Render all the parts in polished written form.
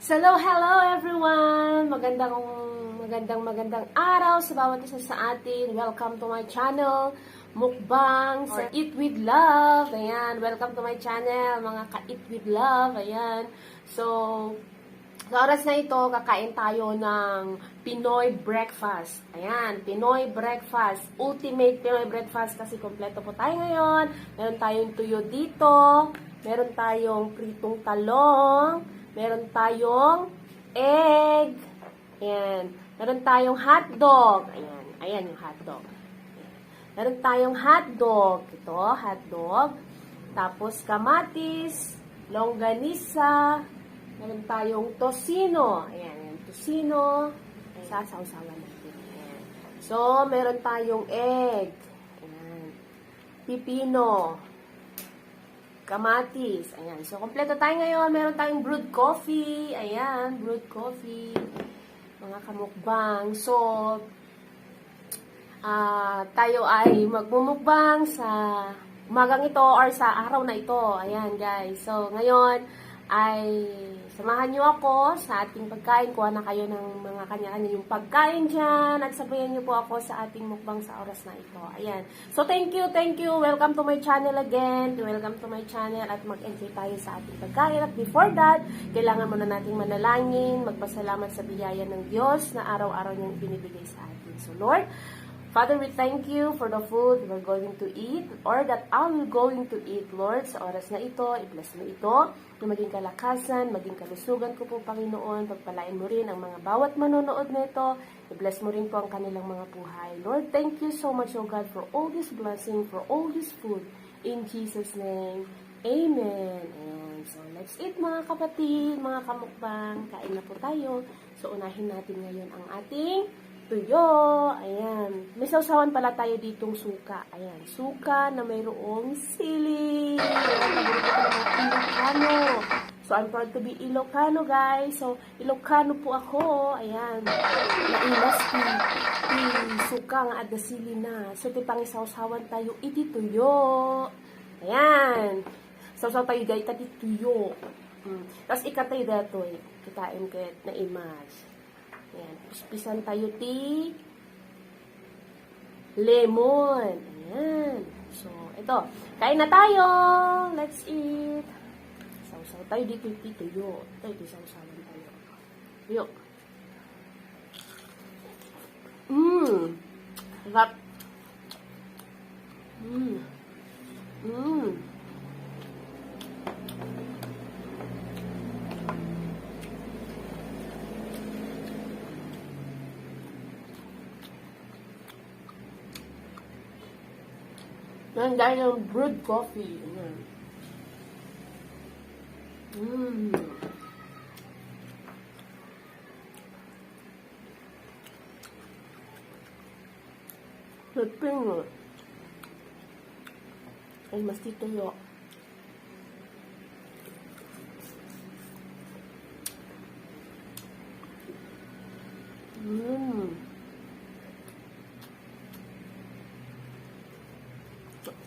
Hello everyone! Magandang araw sa bawat isa sa atin. Welcome to my channel, Mukbang or Eat with Love. Ayan, welcome to my channel, mga ka-Eat with Love. Ayan. So, sa oras na ito, kakain tayo ng Pinoy breakfast. Ayan, Pinoy breakfast. Ultimate Pinoy breakfast kasi kompleto po tayo ngayon. Meron tayong tuyo dito. Meron tayong pritong talong. Meron tayong egg. Ayan. Meron tayong hotdog. Ayan. Ayan yung hotdog. Meron tayong hotdog. Ito, hotdog. Tapos kamatis, longganisa. Meron tayong tosino. Ayan, tosino. Sasawsawan natin. Ayan. So, meron tayong egg. Ayan. Pipino. Kamatis. Ayan. So, kompleto tayo ngayon. Meron tayong brewed coffee. Ayan, brewed coffee. Mga kamukbang. So, tayo ay magmumukbang sa umagang ito or sa araw na ito. Ayan, guys. So, ngayon ay samahan nyo ako sa ating pagkain. Kuha na kayo ng mga kanya-kanya yung pagkain dyan. At sabayan nyo po ako sa ating mukbang sa oras na ito. Ayan. So, thank you. Welcome to my channel again. Welcome to my channel at mag-enjoy tayo sa ating pagkain. At before that, kailangan muna nating manalangin, magpasalamat sa biyaya ng Diyos na araw-araw niyang binibigay sa atin. So, Lord, Father, we thank you for the food we're going to eat or that I'm going to eat, Lord. Sa oras na ito, i-bless mo ito na maging kalakasan, maging kalusugan ko po, Panginoon. Pagpalain mo rin ang mga bawat manonood na ito. I-bless mo rin po ang kanilang mga buhay. Lord, thank you so much, O God, for all this blessing, for all this food. In Jesus' name, Amen. And so, let's eat mga kapatid, mga kamukbang. Kain na po tayo. So, unahin natin ngayon ang ating tuyo. Ayan. May sausawan pala tayo ditong suka. Ayan. Suka na mayroong sili. Ayan. Paborito ko ng mga Ilocano. So, I'm proud to be Ilocano, guys. So, Ilocano po ako. Ayan. Nailas ti suka nga at sili na. So, iti pangisausawan tayo. Iti tuyo. Ayan. Sausaw tayo guys. Iti tuyo. Tapos ikatay dato eh. Kitain kahit na image. Ayan. Pisan tayo ti lemon. Ayan. So, ito. Kain na tayo. Let's eat. Sausaw tayo dito ti tuyo. Ito iti sausawan tayo. Tuyo. Sarap. Yan dahil yung brewed coffee. Filipino. Ay, mas tituyo.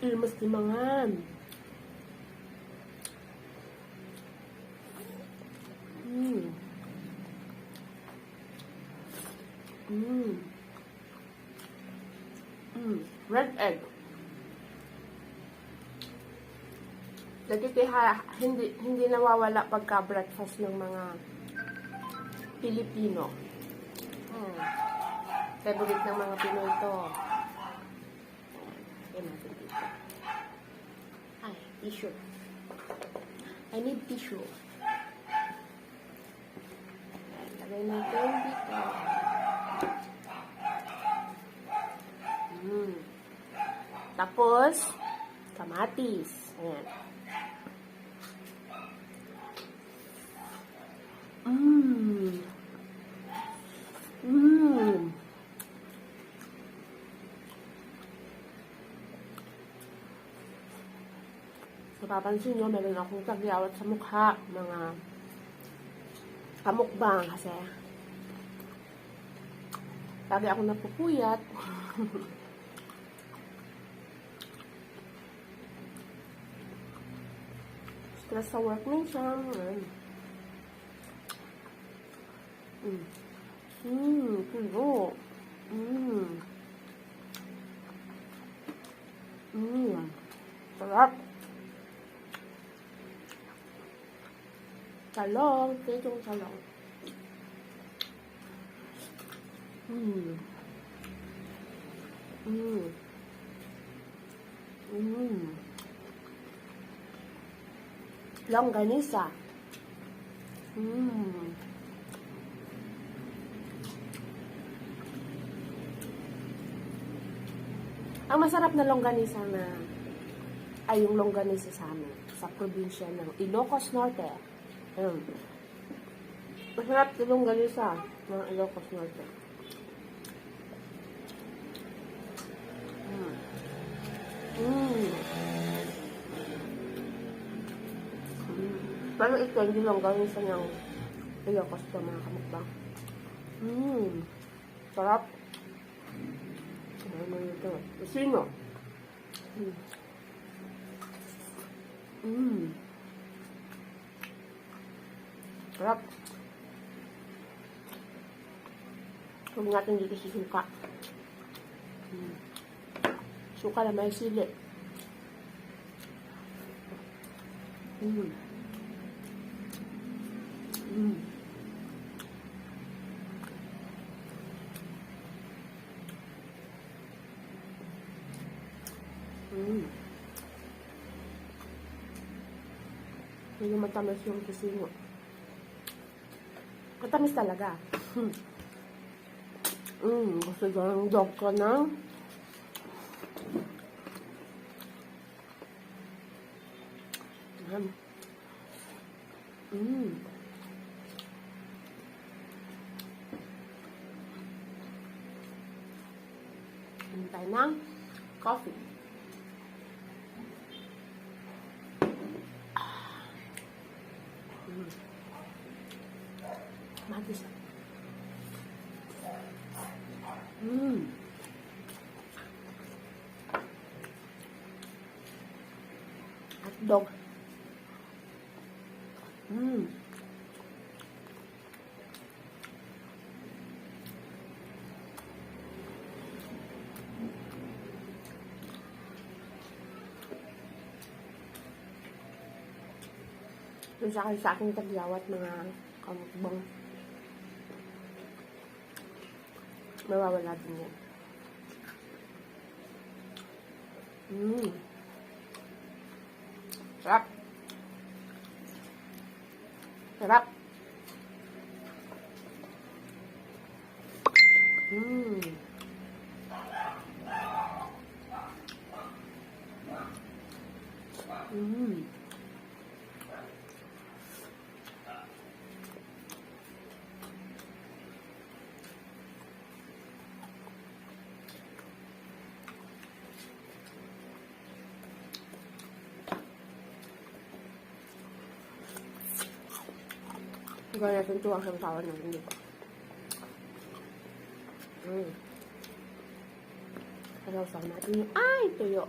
Ilmas timangan. Red egg. Hindi nawawala pagka breakfast ng mga Filipino. Favorite ng mga Pinoy ito. Ayan natin dito. tissue. I need tissue. Lagay natin dito. Tapos, kamatis. Ayan. Napapansin nyo, meron akong tagyawat sa mukha, mga kamukbang kasi lagi ako napupuyat. Stress sa work minsan. Puno. Sarap. Talong, ketong talong. Longganisa. Ang masarap na longganisa ay yung longganisa sa amin, sa probinsya ng Ilocos Norte. Masarap yung longganisa ng Ilocos Norte. Pero ito, hindi longganisa ng Ilocos to, mga kamukbang. Sarap. Ano ito? Pusino. Sarap. Huwag natin dito si suka. Suka na may sili. Hindi matamis yung kusino. Matamis talaga. Gusto dyan dog ka na. Hintay ng coffee. Matis. Hotdog. Sa aking tagyawat, mga kamukbang. Mawawala din yan. Sarap. Sarap. Gaya natin ito ang sasawan natin dito. Sasawan natin yung tuyo.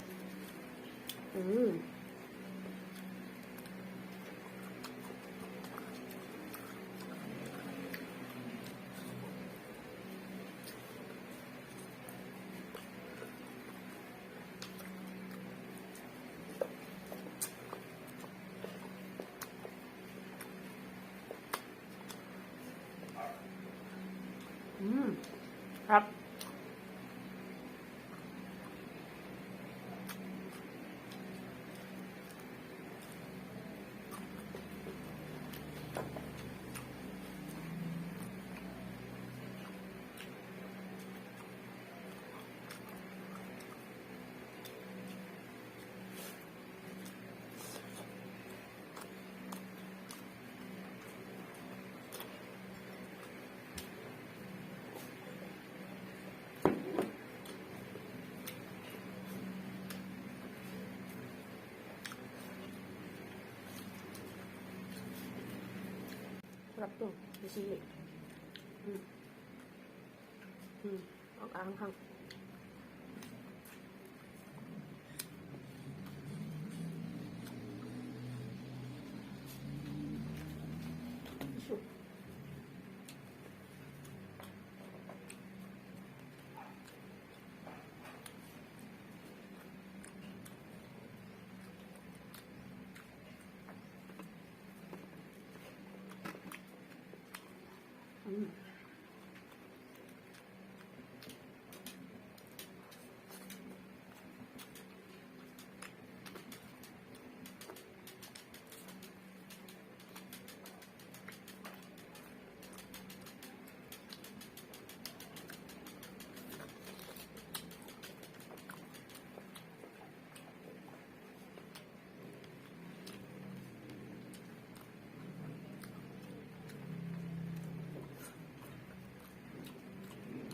Sarap. Sarap to. Sisili. Ang anghang.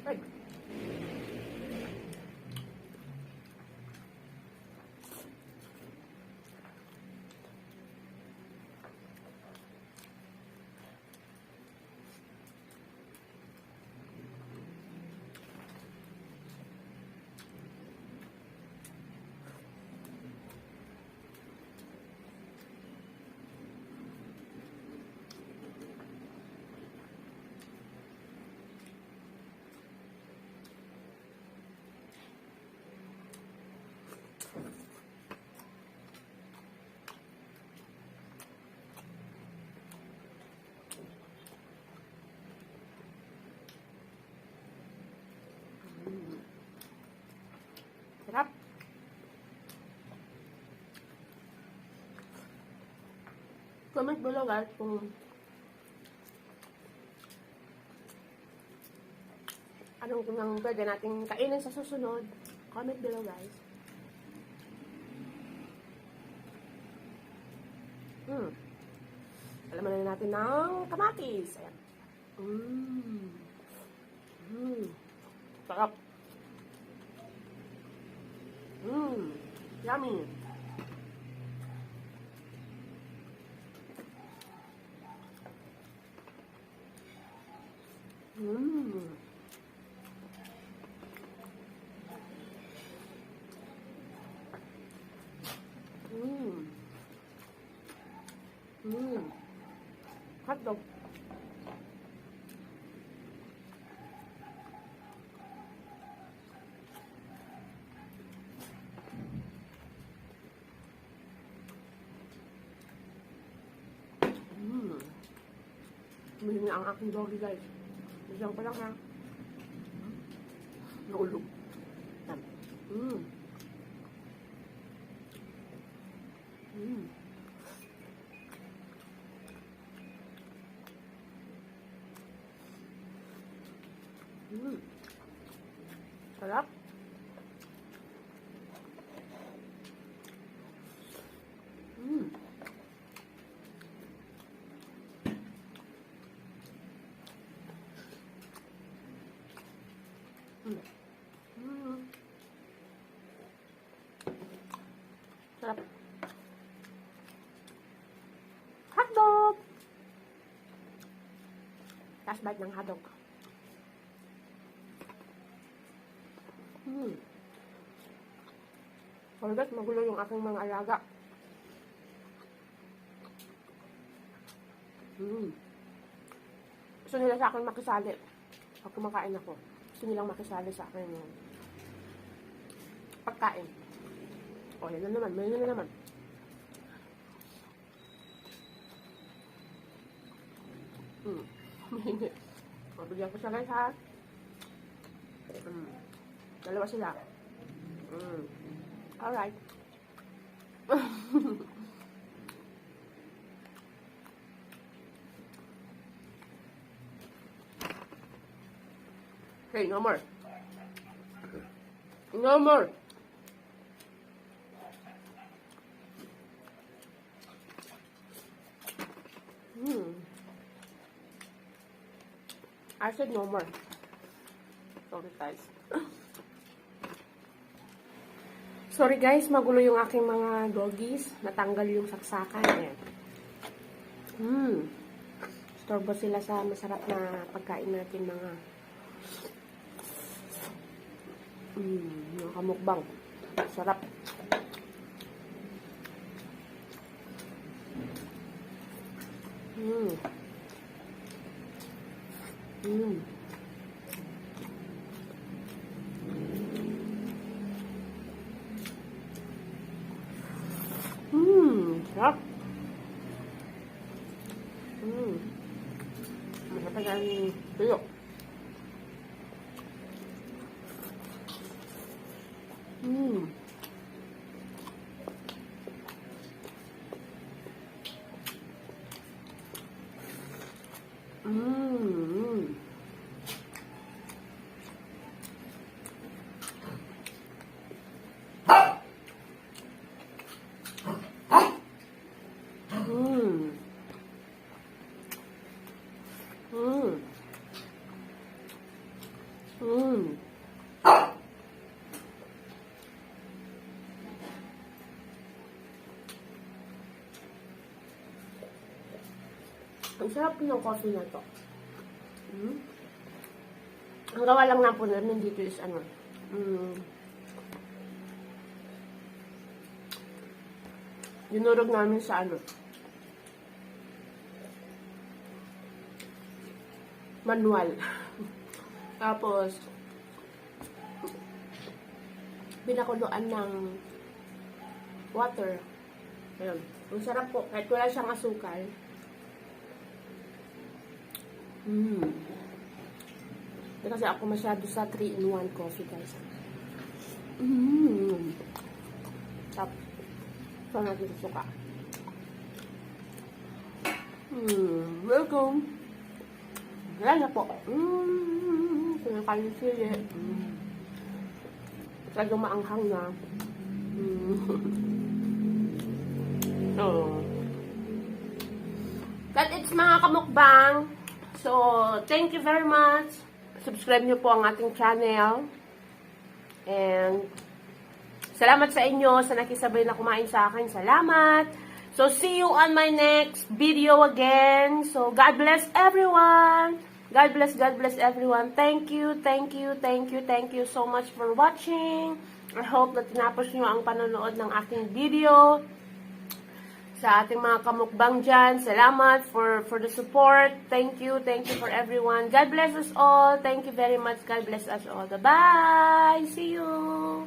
Ay. Sarap. Comment below guys kung anong kung pwede nating kainin sa susunod. Comment below guys. Alaman na natin ng kamatis. Ayan. Sarap. Yummy. Hotdog. Tumili na ang aking doggy guys. Diyan pa lang ha. Naulog. Yan. Sarap. Sarap. Hotdog! Last bite ng hotdog. Sorry, magulo yung aking mga alaga. Gusto nila sa akin makisali. Pag kumakain ako, gusto nilang makisali sa akin yung pagkain. O, yan na naman. May na naman. Mahingi. Mabigyan ko siya guys ha. Dalawa sila. Alright. Okay, no more. No more. I said no more. Sorry guys. Sorry guys, magulo yung aking mga doggies. Natanggal yung saksakan. Ayan. Istorbo sila sa masarap na pagkain natin mga nakamukbang. Sarap. Mm. Sarap. Masarap ang tuyo. Ang sarap ng coffee na to. Ang gawa lang na po namin dito is ano. Dinurog namin sa ano. Manual. Tapos, binakuluan ng water. Ayun. Ang sarap po. Kahit wala siyang asukal. Kasi ako masyado sa 3-in-1 coffee, guys. Tap. Saan natin suka? Welcome. Wala na po. Pinakain yung sili. Talaga maanghang na. But it's mga kamukbang. So, thank you very much. Subscribe nyo po ang ating channel. And, salamat sa inyo sa nakisabay na kumain sa akin. Salamat. So, see you on my next video again. So, God bless everyone. God bless everyone. Thank you so much for watching. I hope na tinapos nyo ang panonood ng aking video. Sa ating mga kamukbang dyan, salamat for the support. Thank you for everyone. God bless us all. Thank you very much. God bless us all. Bye! See you!